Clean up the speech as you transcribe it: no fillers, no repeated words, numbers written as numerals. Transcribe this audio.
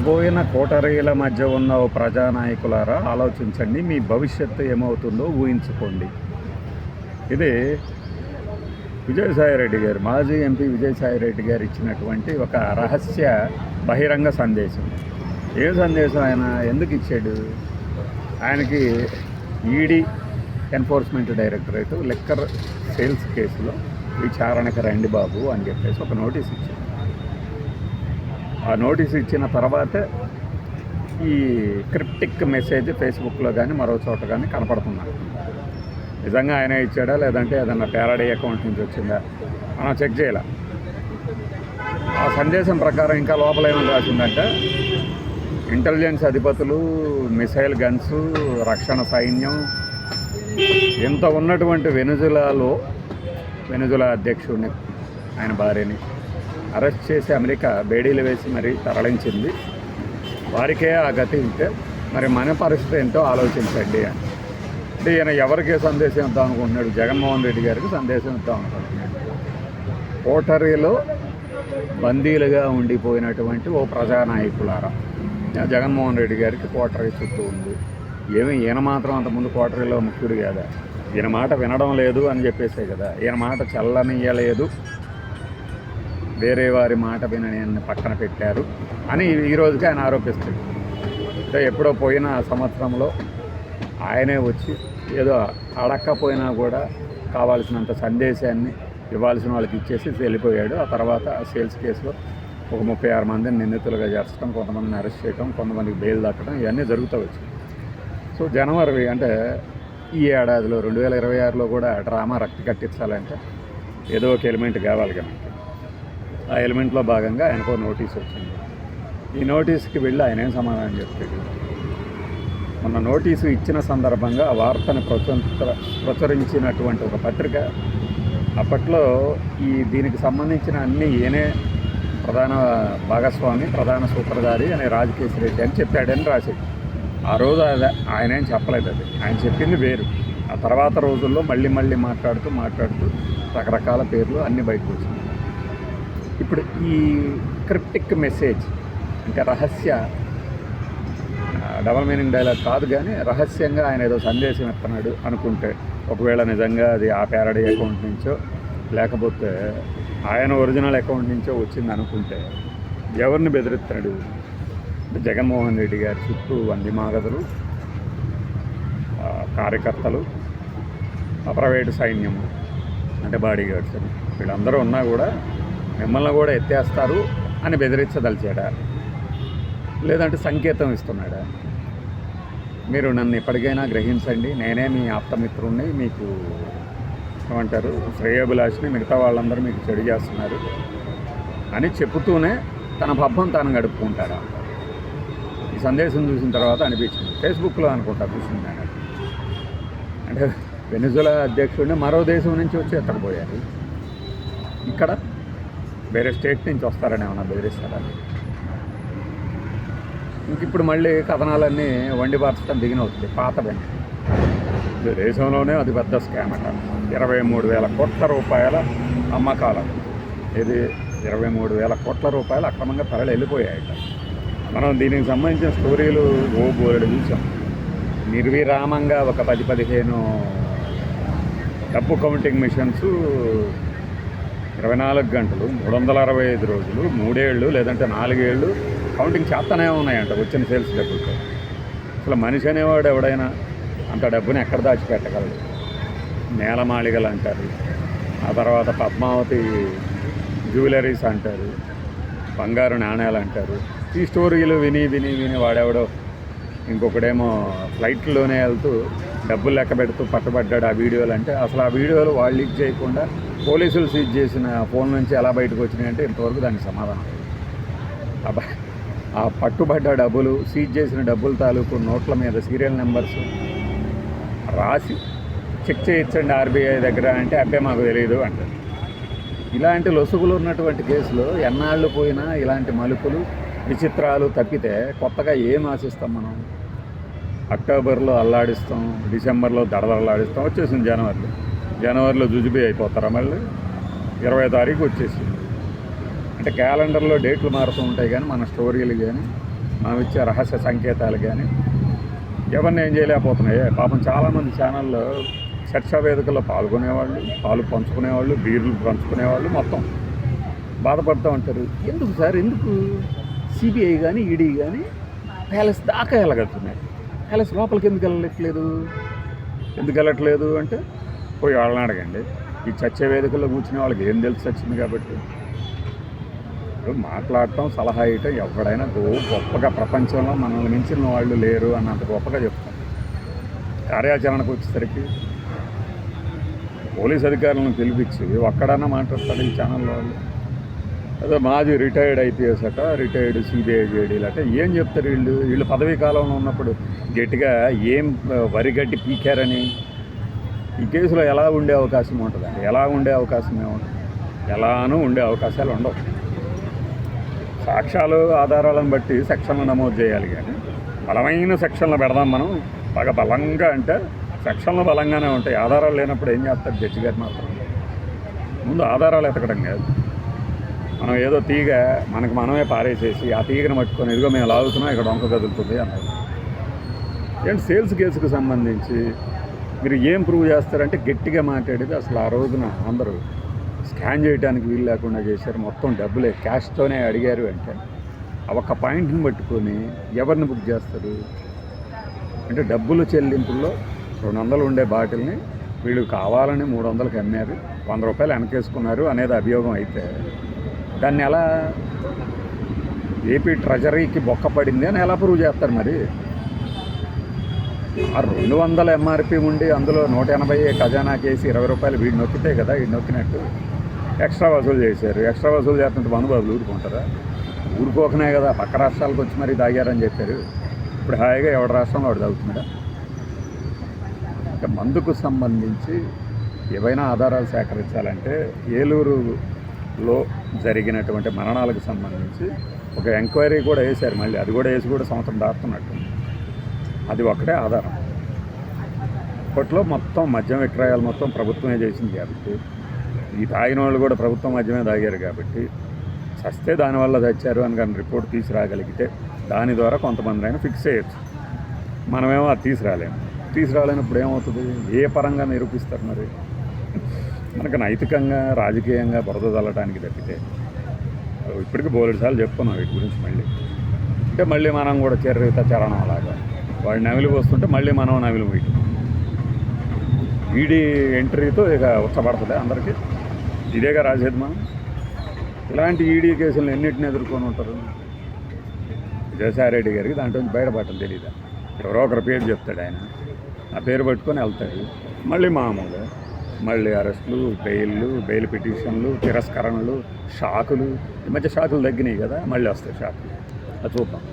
పోయిన కోటరీల మధ్య ఉన్న ఓ ప్రజానాయకులారా ఆలోచించండి, మీ భవిష్యత్తు ఏమవుతుందో ఊహించుకోండి. ఇది విజయసాయిరెడ్డి గారు, మాజీ ఎంపీ విజయసాయిరెడ్డి గారు ఇచ్చినటువంటి ఒక రహస్య బహిరంగ సందేశం. ఏ సందేశం ఆయన ఎందుకు ఇచ్చాడు? ఆయనకి ED enforcement directorate liquor sales కేసులో విచారణకు రండి బాబు అని చెప్పేసి ఒక నోటీస్ ఇచ్చాడు. ఆ నోటీస్ ఇచ్చిన తర్వాతే ఈ క్రిప్టిక్ మెసేజ్ ఫేస్బుక్లో కానీ మరో చోట కానీ కనపడుతున్నాడు. నిజంగా ఆయన ఇచ్చాడా లేదంటే ఏదన్నా ప్యారడీ అకౌంట్ నుంచి వచ్చిందా మనం చెక్ చేయాల. ఆ సందేశం ప్రకారం ఇంకా లోపల ఏమని రాసిందంటే, ఇంటెలిజెన్స్ అధిపతులు, మిసైల్ గన్స్, రక్షణ సైన్యం, ఇంత ఉన్నటువంటి వెనుజులా అధ్యక్షుడిని, ఆయన భార్యని అరెస్ట్ చేసి అమెరికా బేడీలు వేసి మరీ తరలించింది. వారికే ఆ గతి ఉంటే మరి మన పరిస్థితి ఏంటో ఆలోచించండి అని. అంటే ఈయన ఎవరికి సందేశం ఇద్దాం అనుకుంటున్నాడు? జగన్మోహన్ రెడ్డి గారికి సందేశం ఇద్దాం అనుకుంటున్నాడు. కోటరీలో బందీలుగా ఉండిపోయినటువంటి ఓ ప్రజానాయకులారా, జగన్మోహన్ రెడ్డి గారికి కోటరీ చుట్టూ ఉంది. ఈయన మాత్రం అంతకుముందు కోటరీలో ముఖ్యుడు కదా, ఈయన మాట వినడం లేదు అని చెప్పేసే కదా, ఈయన మాట చల్లనియలేదు, వేరే వారి మాట వినని పక్కన పెట్టారు అని ఈరోజుకి ఆయన ఆరోపిస్తాడు. అంటే ఎప్పుడో పోయిన సంవత్సరంలో ఆయనే వచ్చి ఏదో అడక్కపోయినా కూడా కావాల్సినంత సందేశాన్ని ఇవ్వాల్సిన వాళ్ళకి ఇచ్చేసి వెళ్ళిపోయాడు. ఆ తర్వాత సేల్స్ కేసులో ఒక 36 మందిని నిందితులుగా చేర్చడం, కొంతమందిని అరెస్ట్ చేయడం, కొంతమందికి బెయిల్ దక్కడం, ఇవన్నీ జరుగుతూ వచ్చాయి. సో జనవరి అంటే ఈ ఏడాదిలో 2026లో కూడా డ్రామా రక్తి కట్టించాలంటే ఏదో ఒక ఎలిమెంట్ కావాలి కదా. ఆ ఎలిమెంట్లో భాగంగా ఆయనకు నోటీస్ వచ్చింది. ఈ నోటీస్కి వెళ్ళి ఆయన ఏం సమాధానం చెప్తాడు? మొన్న నోటీసు ఇచ్చిన సందర్భంగా ఆ వార్తను ప్రచురించినటువంటి ఒక పత్రిక అప్పట్లో దీనికి సంబంధించిన అన్ని ఈయనే ప్రధాన భాగస్వామి, ప్రధాన సూత్రధారి అనే రాజకేశ్ రెడ్డి అని చెప్పాడని రాసేది. ఆ రోజు ఆయన ఏం చెప్పలేదు, అది ఆయన చెప్పింది వేరు. ఆ తర్వాత రోజుల్లో మళ్ళీ మాట్లాడుతూ రకరకాల పేర్లు అన్నీ బయటకు వచ్చింది. ఇప్పుడు ఈ క్రిప్టిక్ మెసేజ్ అంటే రహస్య, డబల్ మీనింగ్ డైలాగ్ కాదు కానీ రహస్యంగా ఆయన ఏదో సందేశం ఇస్తున్నాడు అనుకుంటే, ఒకవేళ నిజంగా అది ఆ ప్యారడీ అకౌంట్ నుంచో లేకపోతే ఆయన ఒరిజినల్ అకౌంట్ నుంచో వచ్చింది అనుకుంటే ఎవరిని బెదిరిస్తున్నాడు? జగన్మోహన్ రెడ్డి గారి చుట్టూ వందిమాగదులు, కార్యకర్తలు, ప్రైవేటు సైన్యము అంటే బాడీగార్డ్స్, వీళ్ళందరూ ఉన్నా కూడా మిమ్మల్ని కూడా ఎత్తేస్తారు అని బెదిరించదలిచాడా? లేదంటే సంకేతం ఇస్తున్నాడా? మీరు నన్ను ఎప్పటికైనా గ్రహించండి, నేనే మీ ఆప్తమిత్రుణ్ణి, మీకు ఏమంటారు శ్రేయోభిలాషిని, మిగతా వాళ్ళందరూ మీకు చెడు చేస్తున్నారు అని చెబుతూనే తన పబ్బం తాను గడుపుకుంటాడా? ఈ సందేశం చూసిన తర్వాత అనిపించింది, ఫేస్బుక్లో అనుకుంటా చూసింది ఆయన. అంటే వెనిజులా అధ్యక్షుడిని మరో దేశం నుంచి వచ్చి ఎత్తకపోయారు, ఇక్కడ వేరే స్టేట్ నుంచి వస్తారని ఏమన్నా బెదిరిస్తారని. ఇంక ఇప్పుడు మళ్ళీ కథనాలన్నీ వండి పార్చడం దిగినవుతుంది. పాతవన్నీ దేశంలోనే అది పెద్ద స్కామ్ అట. 23,000 కోట్ల రూపాయల అమ్మకాలు. ఇది 23,000 కోట్ల రూపాయలు అక్రమంగా తరలి వెళ్ళిపోయాయట. మనం దీనికి సంబంధించిన స్టోరీలు బోలెడు చూసాం. నిర్విరామంగా ఒక 10-15 డబ్బు కౌంటింగ్ మిషన్స్ 24 గంటలు 365 రోజులు 3 ఏళ్ళు లేదంటే 4 ఏళ్ళు కౌంటింగ్ చేస్తూనే ఉన్నాయంట వచ్చిన సేల్స్ డబ్బులతో. అసలు మనిషి అనేవాడు ఎవడైనా అంత డబ్బుని ఎక్కడ దాచిపెట్టగలడు? నేలమాళిగలు అంటారు, ఆ తర్వాత పద్మావతి జ్యువెలరీస్ అంటారు, బంగారు నాణ్యాలు అంటారు. ఈ స్టోరీలు విని వాడెవడో ఇంకొకడేమో ఫ్లైట్లోనే వెళ్తూ డబ్బులు లెక్క పెడుతూ పట్టుబడ్డాడు ఆ వీడియోలు. అంటే అసలు ఆ వీడియోలు వాళ్ళు లీక్ చేయకుండా పోలీసులు సీజ్ చేసిన ఫోన్ నుంచి ఎలా బయటకు వచ్చినాయంటే ఇంతవరకు దానికి సమాధానం. ఆ పట్టుబడ్డ డబ్బులు, సీజ్ చేసిన డబ్బుల తాలూకు నోట్ల మీద సీరియల్ నెంబర్స్ రాసి చెక్ చేయించండి ఆర్బీఐ దగ్గర అంటే అబ్బే మాకు తెలియదు అంటారు. ఇలాంటి లొసుగులు ఉన్నటువంటి కేసులు ఎన్నాళ్ళు పోయినా ఇలాంటి మలుపులు విచిత్రాలు తప్పితే కొత్తగా ఏం ఆశిస్తాం మనం? అక్టోబర్లో అల్లాడిస్తాం, డిసెంబర్లో దడదడలాడిస్తాం, వచ్చేసింది జనవరిలో జుజుబీ అయిపోతారా? మళ్ళీ 20వ తారీఖు వచ్చేసింది. అంటే అంటే క్యాలెండర్లో డేట్లు మారుతూ ఉంటాయి, కానీ మన స్టోరీలు కానీ మనం ఇచ్చే రహస్య సంకేతాలు కానీ ఎవరిని ఏం చేయలేకపోతున్నాయి. పాపం చాలామంది ఛానల్లో చర్చా వేదికల్లో పాల్గొనేవాళ్ళు, పాలు పంచుకునేవాళ్ళు, బీర్లు పంచుకునేవాళ్ళు మొత్తం బాధపడుతూ ఉంటారు. ఎందుకు సార్, ఎందుకు సిబిఐ కానీ ఈడీ కానీ ప్యాలెస్ దాకా వెళ్ళగలుగుతున్నాయి, ప్యాలెస్ లోపలికి ఎందుకు వెళ్ళట్లేదు అంటే పోయి వాళ్ళని అడగండి. ఈ చర్చ వేదికల్లో కూర్చునే వాళ్ళకి ఏం తెలిసి వచ్చింది కాబట్టి మాట్లాడటం, సలహా ఇవ్వటం ఎవడైనా గొప్పగా ప్రపంచంలో మనల్ని మించిన వాళ్ళు లేరు అన్నంత గొప్పగా చెప్తాం. కార్యాచరణకు వచ్చేసరికి పోలీస్ అధికారులను పిలిపించి ఒక్కడన్నా మాట్లాడతాడు ఈ ఛానల్లో వాళ్ళు. అదే మాజీ రిటైర్డ్ ఐపీఎస్ అట, రిటైర్డ్ సిబిఐ జేడీలు అట, ఏం చెప్తారు వీళ్ళు పదవీ కాలంలో ఉన్నప్పుడు గట్టిగా ఏం వరిగడ్డి పీకారని. ఈ కేసులో ఎలా ఉండే అవకాశం ఉంటుందండి? ఎలా ఉండే అవకాశమే ఉంటుంది? ఎలానూ ఉండే అవకాశాలు ఉండవు. సాక్ష్యాలు ఆధారాలను బట్టి సెక్షన్లు నమోదు చేయాలి, కానీ బలమైన సెక్షన్లు పెడదాం మనం బాగా బలంగా అంటే సెక్షన్లు బలంగానే ఉంటాయి. ఆధారాలు లేనప్పుడు ఏం చేస్తారు జడ్జి గారు మాత్రం? ముందు ఆధారాలు ఎతకడం కాదు, మనం ఏదో తీగ మనకు మనమే పారేసేసి ఆ తీగను పట్టుకొని ఇదిగో మేము లాగుతున్నాం ఇక్కడ వంక కదులుతుంది అన్నారు. ఏంటి సేల్స్ కేసుకు సంబంధించి మీరు ఏం ప్రూవ్ చేస్తారంటే గట్టిగా మాట్లాడేది అసలు ఆ రోజున అందరూ స్కాన్ చేయడానికి వీలు లేకుండా చేశారు, మొత్తం డబ్బులే క్యాష్తోనే అడిగారు అంటే ఆ ఒక్క పాయింట్ని పట్టుకొని ఎవరిని బుక్ చేస్తారు అంటే డబ్బులు చెల్లింపుల్లో 200 ఉండే బాటిల్ని వీళ్ళు కావాలని 300కి అమ్మారు, 100 రూపాయలు వెనకేసుకున్నారు అనేది అభియోగం అయితే దాన్ని ఎలా ఏపీ ట్రెజరీకి బొక్క పడింది అని ఎలా ప్రూవ్ చేస్తారు? మరి ఆ 200 ఎంఆర్పి ఉండి అందులో 180 ఖజానా కేసి 20 రూపాయలు వీడు నొక్కితే కదా, వీడు నొక్కినట్టు ఎక్స్ట్రా వసూలు చేశారు. ఎక్స్ట్రా వసూలు చేస్తుంటే మనుబాబులు ఊరుకుంటారా? ఊరుకోకనే కదా పక్క రాష్ట్రాలకు వచ్చి మరీ తాగారని చెప్పారు. ఇప్పుడు హాయిగా ఎవరి రాష్ట్రంలో వాడు తాగుతున్నాడా? ఇంకా మందుకు సంబంధించి ఏవైనా ఆధారాలు సేకరించాలంటే ఏలూరులో జరిగినటువంటి మరణాలకు సంబంధించి ఒక ఎంక్వైరీ కూడా వేశారు. మళ్ళీ అది కూడా వేసి కూడా సంవత్సరం దాటుతున్నట్టు. అది ఒకటే ఆధారం. అప్పట్లో మొత్తం మద్యం విక్రయాలు మొత్తం ప్రభుత్వమే చేసింది కాబట్టి, ఈ తాగిన వాళ్ళు కూడా ప్రభుత్వం మద్యమే తాగారు కాబట్టి చస్తే దానివల్ల చచ్చారు అని కానీ రిపోర్ట్ తీసుకురాగలిగితే దాని ద్వారా కొంతమంది అయినా ఫిక్స్ చేయొచ్చు. మనమేమో అది తీసుకురాలేనప్పుడు ఏమవుతుంది? ఏ పరంగా నిరూపిస్తారు? మరి మనకు నైతికంగా రాజకీయంగా బురద చల్లడానికి తప్పితే ఇప్పటికీ బోలెడుసార్లు చెప్పుకున్నాం వీటి గురించి. మళ్ళీ మనం కూడా చరణం అలాగా వాడు నవిలి వస్తుంటే మళ్ళీ మనం నవిలి పోయి ఈడీ ఎంట్రీతో ఇక ఉచ్చబడుతుంది అందరికీ. ఇదేగా రాసేది మనం. ఇలాంటి ఈడీ కేసులను ఎన్నింటిని ఎదుర్కొని ఉంటారు? విజయసాయిరెడ్డి గారికి దాంట్లో బయటపడటం తెలియదా? ఎవరో ఒకరి పేరు చెప్తాడు ఆయన, ఆ పేరు పట్టుకొని వెళ్తాడు. మళ్ళీ మామూలుగా మళ్ళీ అరెస్టులు, బెయిల్ పిటిషన్లు, తిరస్కరణలు, షాకులు. ఈ మధ్య షాకులు తగ్గినాయి కదా, మళ్ళీ వస్తాయి షాకులు. అది చూద్దాం.